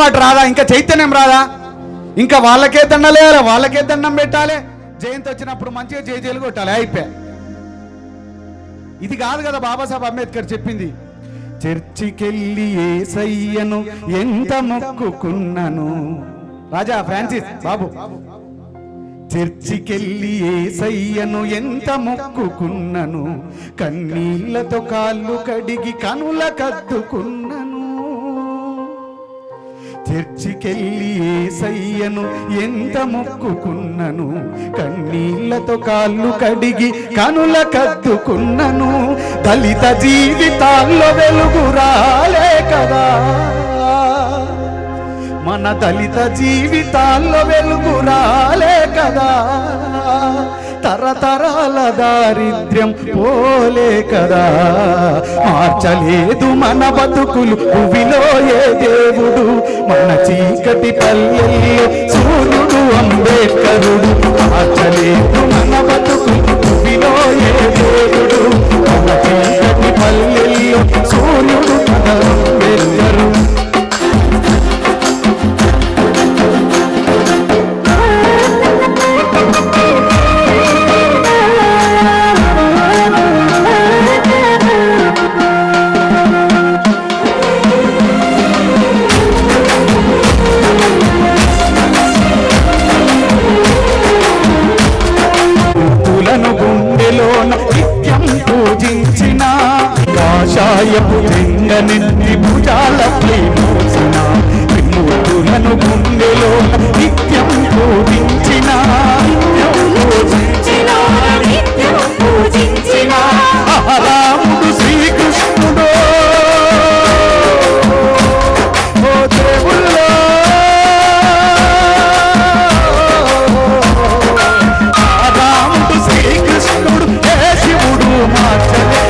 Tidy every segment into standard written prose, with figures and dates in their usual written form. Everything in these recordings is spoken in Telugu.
తిరుగుబాటు రాదా? ఇంకా చైతన్యం రాదా? ఇంకా వాళ్ళకే దండలేయాలి, వాళ్ళకే దండం పెట్టాలి, జయంతి వచ్చినప్పుడు మంచిగా జైలు కొట్టాలి, అయిపోయా. ఇది కాదు కదా బాబాసాహెబ్ అంబేద్కర్ చెప్పింది. చర్చికెళ్ళి యేసయ్యను ఎంత మొక్కుకున్నను. రాజా ఫ్రాన్సిస్ బాబు, చర్చికెళ్ళి యేసయ్యను ఎంత మొక్కుకున్నను, కన్నీళ్లతో కాళ్ళు కడిగి కనుల కద్దుకున్నను. చర్చికెళ్ళి యేసయ్యను ఎంత మొక్కుకున్నను, కన్నీళ్లతో కాళ్ళు కడిగి కనుల కద్దుకున్నను. దళిత జీవితాల్లో వెలుగు రాలే కదా, మన దళిత జీవితాల్లో వెలుగు రాలే కదా, తరతరాల దారిద్ర్యం పోలే కదా. మార్చలేదు మన బతుకులు భూమిలో ఏ దేవుడు, మన చీకటి పల్లెల్లో సూర్యుడు అంబేద్కరుడు. మార్చలేదు మన బతుకులు భూమిలో ఏ దేవుడు, మన చీకటి పల్లెల్లో సూర్యుడు అంబేద్కరుడు. కాషాయపు జెండనెత్తి భుజాలపై మోసిన విముక్తులను గుండెలో నిత్యం పూజించిన రాముడు శ్రీకృష్ణుడు ఓ దేవుళ్ళో, రాముడు శ్రీకృష్ణుడు ఏ శివుడు మార్చలే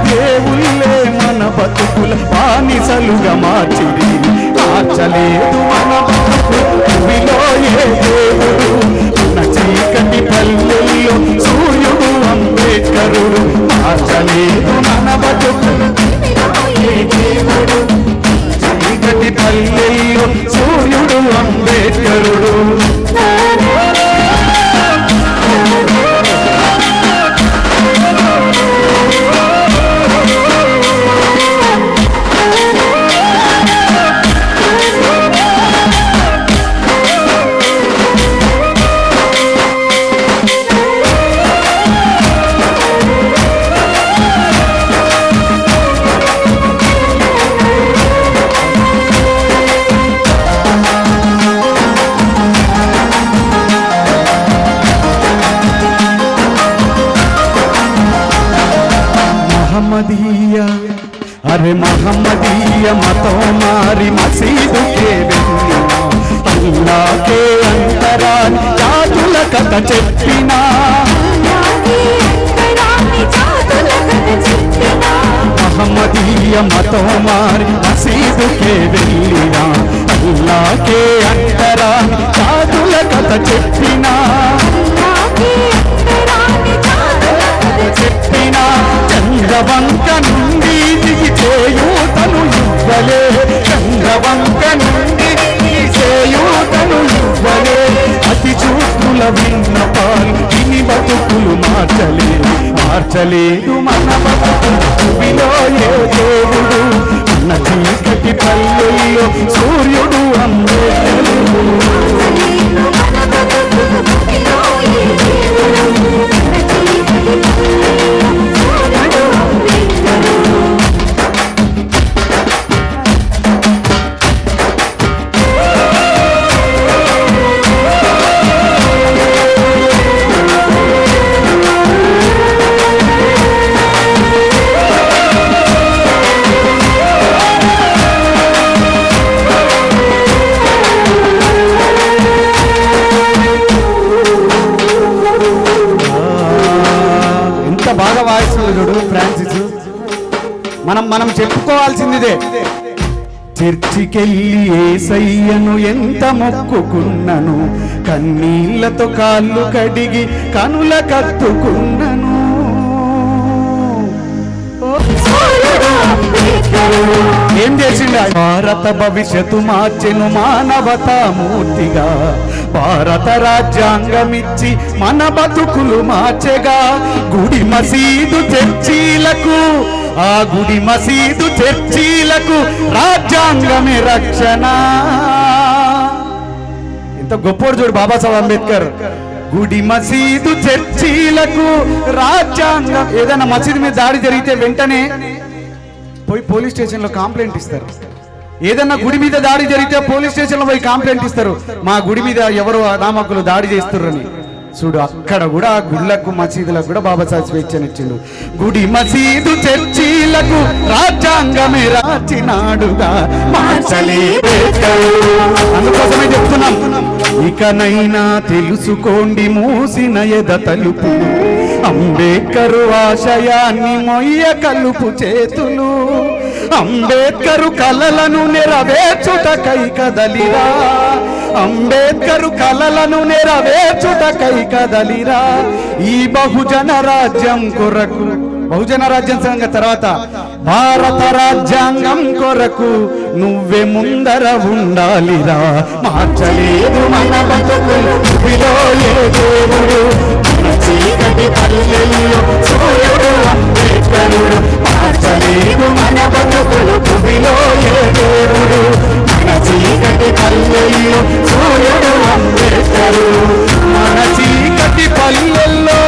దేవుళ్ళే మన బతుకుల బానిసలుగా మార్చిరి. మార్చలేదు మన బతుకులో ఏ దేవుడు, మన చీకటి పల్లెల్లో సూర్యుడు అంబేద్కరుడు. మార్చలేదు మన బతుకులు ఏ దేవుడు, చీకటి పల్లెల్లో సూర్యుడు అంబేద్కరుడు. అరే మహమ్మదీయ మతం మారి మసీదుకే వెళ్ళినా, అల్లాకే అంతరాన్ని జాతుల కథ చెప్పినా. మహమ్మదీయ మతం మారి మసీదుకే వెళ్ళినా, అల్లాకే అంతరాన్ని జాతుల కథ చెప్పినా. చెప్పినా చంద్రవంక నుండి దిగి చేయూతను ఇవ్వలే, చంద్రవంక నుండి దిగి చేయూతను ఇవ్వలే. అతి చూపుల విన్నపాలు విని బతుకులు మార్చలేదు మన బతుకులో ఏ దేవుడు, మన చీకటి పల్లెల్లో సూర్యుడు అంబేద్కరుడు. బాగా వాయిస్తుంది చూడు ఫ్రాన్సిస్. మనం చెప్పుకోవాల్సిందిదే. చర్చికెళ్ళి యేసయ్యను ఎంత మొక్కుకున్నను, కన్నీళ్లతో కాళ్ళు కడిగి కనుల కత్తుకున్నను. ఏం చేసిండు భారత భవిష్యత్తు మార్చెను మానవతామూర్తిగా, భారత రాజ్యాంగమిచ్చి మన బతుకులు మార్చెగా. గుడి మసీదు చర్చీలకు, ఆ గుడి మసీదు చర్చీలకు రాజ్యాంగమే రక్షణ. ఎంత గొప్పోడు చూడు బాబాసాహెబ్ అంబేద్కర్. గుడి మసీదు చర్చీలకు రాజ్యాంగం. ఏదైనా మసీదు మీద దాడి జరిగితే వెంటనే పోయి పోలీస్ స్టేషన్లో కంప్లైంట్ ఇస్తారు. ఏదన్నా గుడి మీద దాడి జరిగితే పోలీస్ స్టేషన్లో పోయి కంప్లైంట్ ఇస్తారు, మా గుడి మీద ఎవరు అనామకులు దాడి చేస్తున్నారని. చూడు అక్కడ కూడా గుళ్ళకు మసీదులకు కూడా బాబాసాహెబ్ స్వేచ్ఛనిచ్చిండు. గుడి మసీదు చర్చీలకు రాజ్యాంగమే రాచినాడుగా, అందుకోసమే చెప్తున్నాం, ఇకనైనా తెలుసుకోండి మూసిన ఎద తలుపు, అంబేద్కరు ఆశయాన్ని మొయ్య కలుపు చేతులు, అంబేద్కరు కలలను నెరవేర్చుటకై కదలిరా, అంబేద్కరు కలలను నెరవేర్చుటకై కదలిరా. ఈ బహుజన రాజ్యం కొరకు, బహుజన రాజ్యం సంఘ తర్వాత భారత రాజ్యాంగం కొరకు నువ్వే ముందర ఉండాలిరా. మార్చలేదు మన బతుకులు ఏ దేవుడు, మన చీకటి పల్లెల్లో సూర్యుడు అంబేద్కరుడు. మార్చలేదు మన బతుకులు ఏ దేవుడు, మన చీకటి పల్లెల్లో సూర్యుడు అంబేద్కరుడు. మన చీకటి పల్లెల్లో,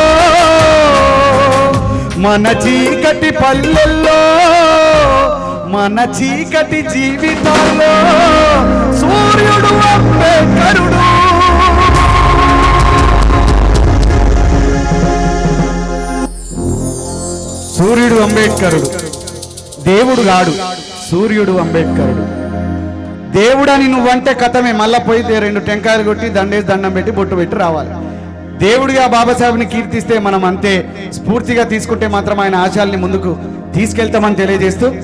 మన చీకటి పల్లెల్లో, మన చీకటి జీవితాల్లో సూర్యుడు అంబేద్కరుడు. సూర్యుడు అంబేద్కరుడు, దేవుడు గాడు, సూర్యుడు అంబేద్కరుడు. దేవుడని నువ్వంటే కథమే, మళ్ళా పోయితే 2 టెంకాయలు కొట్టి దండేసి దండం పెట్టి బొట్టు పెట్టి రావాలి. దేవుడిగా బాబాసాహెబ్ని కీర్తిస్తే మనం అంతే. స్ఫూర్తిగా తీసుకుంటే మాత్రం ఆయన ఆశయాల్ని ముందుకు తీసుకెళ్తామని తెలియజేస్తూ